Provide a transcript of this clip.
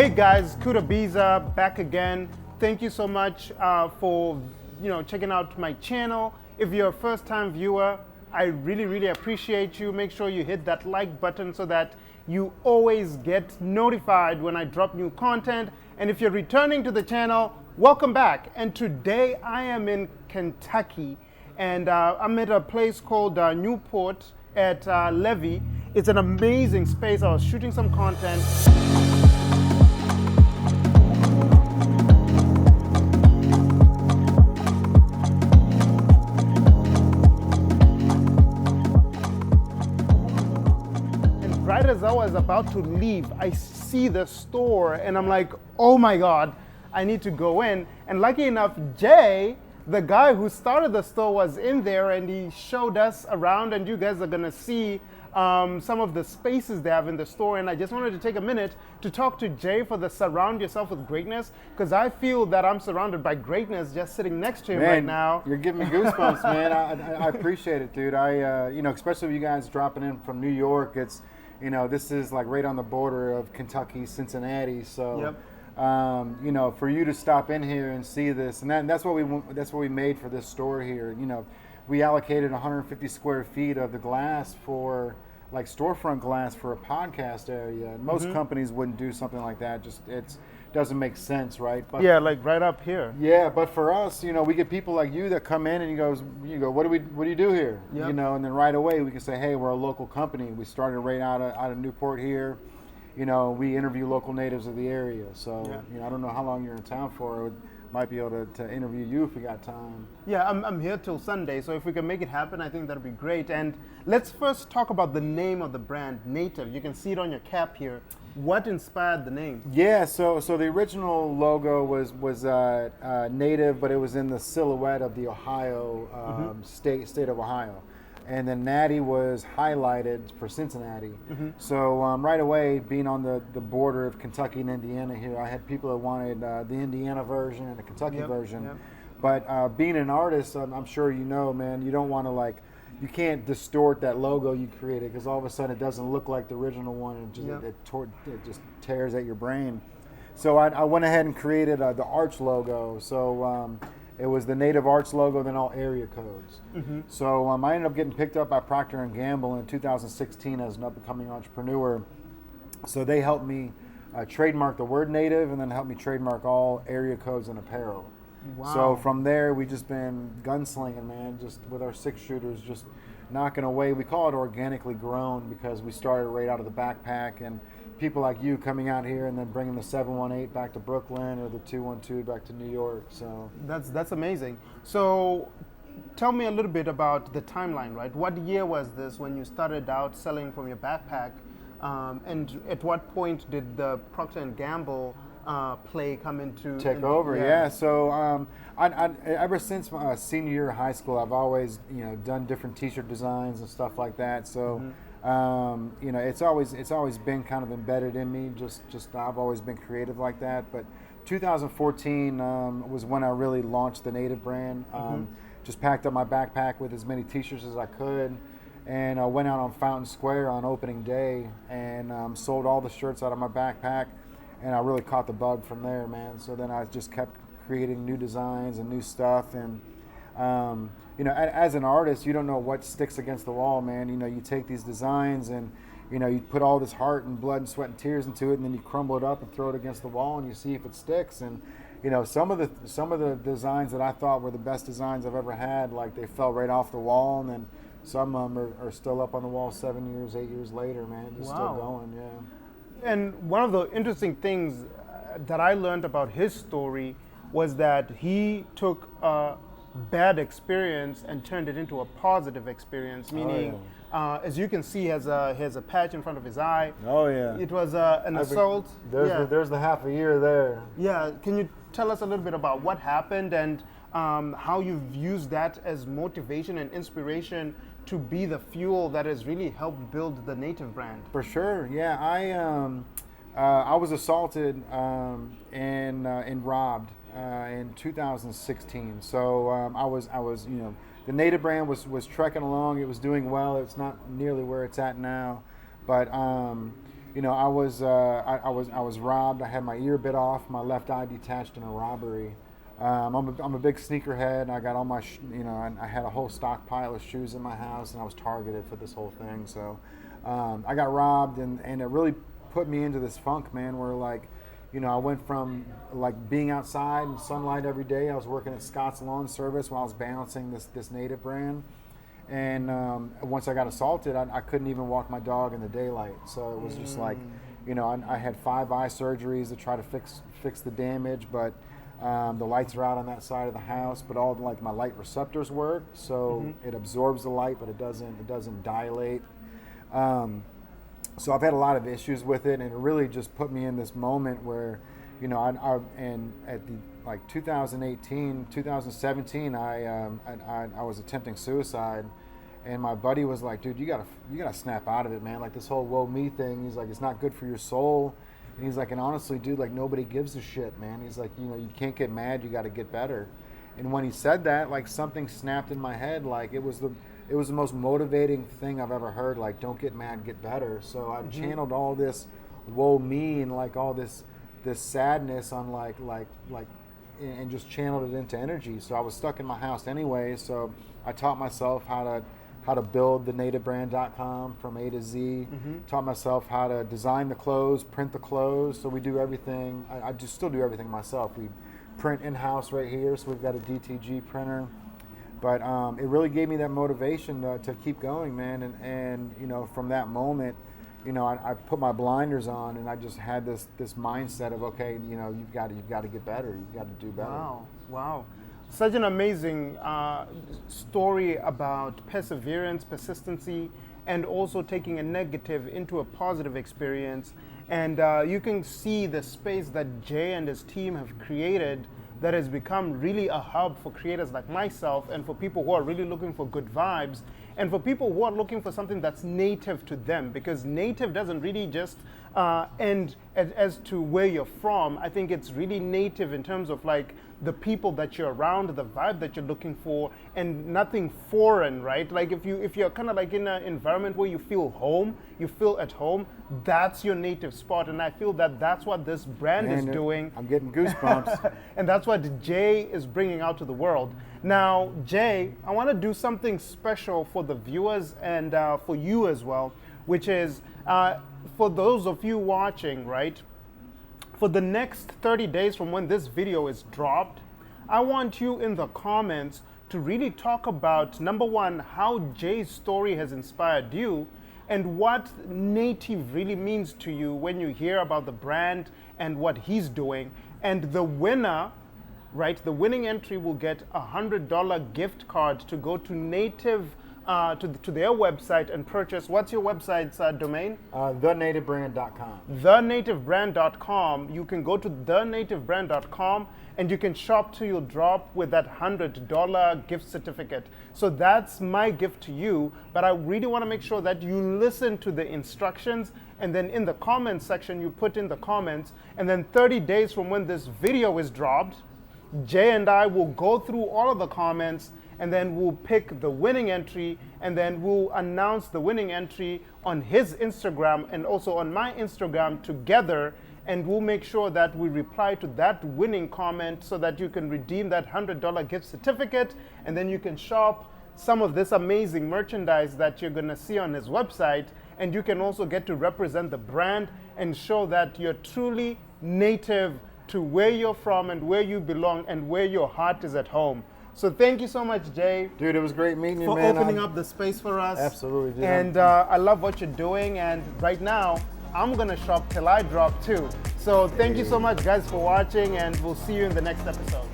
Hey guys, Kuda Biza back again. Thank you so much for checking out my channel. If you're a first-time viewer, I really appreciate you. Make sure you hit that like button so that you always get notified when I drop new content. And if you're returning to the channel, welcome back. And today I am in Kentucky, and I'm at a place called Newport at Levy. It's an amazing space. I was shooting some content. Right as I was about to leave, I see the store and I'm like, oh my God, I need to go in. And lucky enough, Jay, the guy who started the store, was in there and he showed us around, and you guys are gonna see some of the spaces they have in the store. And I just wanted to take a minute to talk to Jay for the Surround Yourself with Greatness, because I feel that I'm surrounded by greatness just sitting next to him right now. You're giving me goosebumps, man. I appreciate it, dude. Especially with you guys dropping in from New York, it's, this is like right on the border of Kentucky, Cincinnati. So, yep. For you to stop in here and see this, and that's what we made for this store here. We allocated 150 square feet of the glass for like storefront glass for a podcast area. And most companies wouldn't do something like that. It doesn't make sense, right? But yeah, like right up here. Yeah, but for us, we get people like you that come in and you go, what do you do here? Yep. And then right away we can say, hey, we're a local company. We started right out of Newport here. We interview local natives of the area. So I don't know how long you're in town for. Might be able to interview you if we got time. Yeah, I'm here till Sunday, so if we can make it happen, I think that'd be great. And let's first talk about the name of the brand, Native. You can see it on your cap here. What inspired the name? Yeah, so the original logo was native, but it was in the silhouette of the Ohio state of Ohio. And then Natty was highlighted for Cincinnati. So right away, being on the border of Kentucky and Indiana here, I had people that wanted the Indiana version and the Kentucky version. Yep. But being an artist, I'm sure man, you don't want to you can't distort that logo you created, because all of a sudden it doesn't look like the original one, and it just tears at your brain. So I went ahead and created the Arch logo. So it was the Native Arch logo, then all area codes. So I ended up getting picked up by Procter & Gamble in 2016 as an up-and-coming entrepreneur. So they helped me trademark the word Native, and then helped me trademark all area codes and apparel. Wow. So from there, we just been gunslinging, man, just with our 6-shooters, just knocking away. We call it organically grown because we started right out of the backpack, and people like you coming out here and then bringing the 718 back to Brooklyn, or the 212 back to New York. So that's amazing. So tell me a little bit about the timeline, right? What year was this when you started out selling from your backpack, and at what point did the Procter & Gamble play come into take over? Yeah. So I ever since my senior year of high school, I've always done different T-shirt designs and stuff like that. So it's always been kind of embedded in me. Just I've always been creative like that. But 2014 was when I really launched the Native brand. Just packed up my backpack with as many T-shirts as I could, and I went out on Fountain Square on opening day and sold all the shirts out of my backpack. And I really caught the bug from there, man. So then I just kept creating new designs and new stuff. And, as an artist, you don't know what sticks against the wall, man. You take these designs and, you put all this heart and blood and sweat and tears into it, and then you crumble it up and throw it against the wall, and you see if it sticks. And, some of the designs that I thought were the best designs I've ever had, like they fell right off the wall. And then some of them are still up on the wall 7 years, 8 years later, man. Just still going, yeah. And one of the interesting things that I learned about his story was that he took a bad experience and turned it into a positive experience, meaning, as you can see, he has a patch in front of his eye. Oh, yeah. It was an assault. There's the half a year there. Yeah. Can you tell us a little bit about what happened and how you've used that as motivation and inspiration to be the fuel that has really helped build the Native brand? For sure, yeah. I was assaulted and robbed in 2016. So I was the Native brand was trekking along. It was doing well. It's not nearly where it's at now, but I was robbed. I had my ear bit off, my left eye detached in a robbery. I'm a big sneakerhead. I got all my, I had a whole stockpile of shoes in my house, and I was targeted for this whole thing. So I got robbed, and it really put me into this funk, man, where like, I went from like being outside in sunlight every day. I was working at Scott's Lawn Service while I was balancing this native brand. And once I got assaulted, I couldn't even walk my dog in the daylight. So it was just like, I had 5 eye surgeries to try to fix the damage, but the lights are out on that side of the house. But all like my light receptors work, so it absorbs the light, but it doesn't dilate. So I've had a lot of issues with it, and it really just put me in this moment where, and at the like 2018, 2017, I was attempting suicide, and my buddy was like, "Dude, you gotta snap out of it, man. Like this whole woe me thing." He's like, "It's not good for your soul." And he's like, "And honestly, dude, like nobody gives a shit, man." He's like, "You can't get mad. You got to get better." And when he said that, like something snapped in my head. Like it was the most motivating thing I've ever heard. Like, don't get mad, get better. So I channeled all this woe me and like all this sadness on like and just channeled it into energy. So I was stuck in my house anyway. So I taught myself how to build the nativebrand.com from A to Z. Taught myself how to design the clothes, print the clothes. So we do everything. I just still do everything myself. We print in-house right here. So we've got a DTG printer. But it really gave me that motivation to keep going, man. And from that moment, I put my blinders on, and I just had this mindset of, okay, you've got to get better. You've got to do better. Wow. Such an amazing story about perseverance, persistency, and also taking a negative into a positive experience. And you can see the space that Jay and his team have created that has become really a hub for creators like myself, and for people who are really looking for good vibes, and for people who are looking for something that's native to them, because native doesn't really just end as to where you're from. I think it's really native in terms of like the people that you're around, the vibe that you're looking for, and nothing foreign, right? Like if you're kind of like in an environment where you feel home, you feel at home, that's your native spot. And I feel that that's what this brand is doing. I'm getting goosebumps. And that's what Jay is bringing out to the world. Now, Jay, I want to do something special for the viewers and for you as well, which is for those of you watching, right? For the next 30 days from when this video is dropped, I want you in the comments to really talk about, number one, how Jay's story has inspired you, and what native really means to you when you hear about the brand and what he's doing. And the winner, right, the winning entry will get a $100 gift card to go to native to their website and purchase. What's your website's domain? TheNativeBrand.com. TheNativeBrand.com. You can go to TheNativeBrand.com and you can shop till you drop with that $100 gift certificate. So that's my gift to you, but I really want to make sure that you listen to the instructions, and then in the comments section you put in the comments, and then 30 days from when this video is dropped, Jay and I will go through all of the comments, and then we'll pick the winning entry, and then we'll announce the winning entry on his Instagram and also on my Instagram together, and we'll make sure that we reply to that winning comment so that you can redeem that $100 gift certificate, and then you can shop some of this amazing merchandise that you're gonna see on his website, and you can also get to represent the brand and show that you're truly native to where you're from and where you belong and where your heart is at home. So thank you so much, Jay. Dude, it was great meeting you, for man. opening up the space for us. Absolutely, dude. And I love what you're doing. And right now, I'm going to shop till I drop too. So thank you so much, guys, for watching. And we'll see you in the next episode.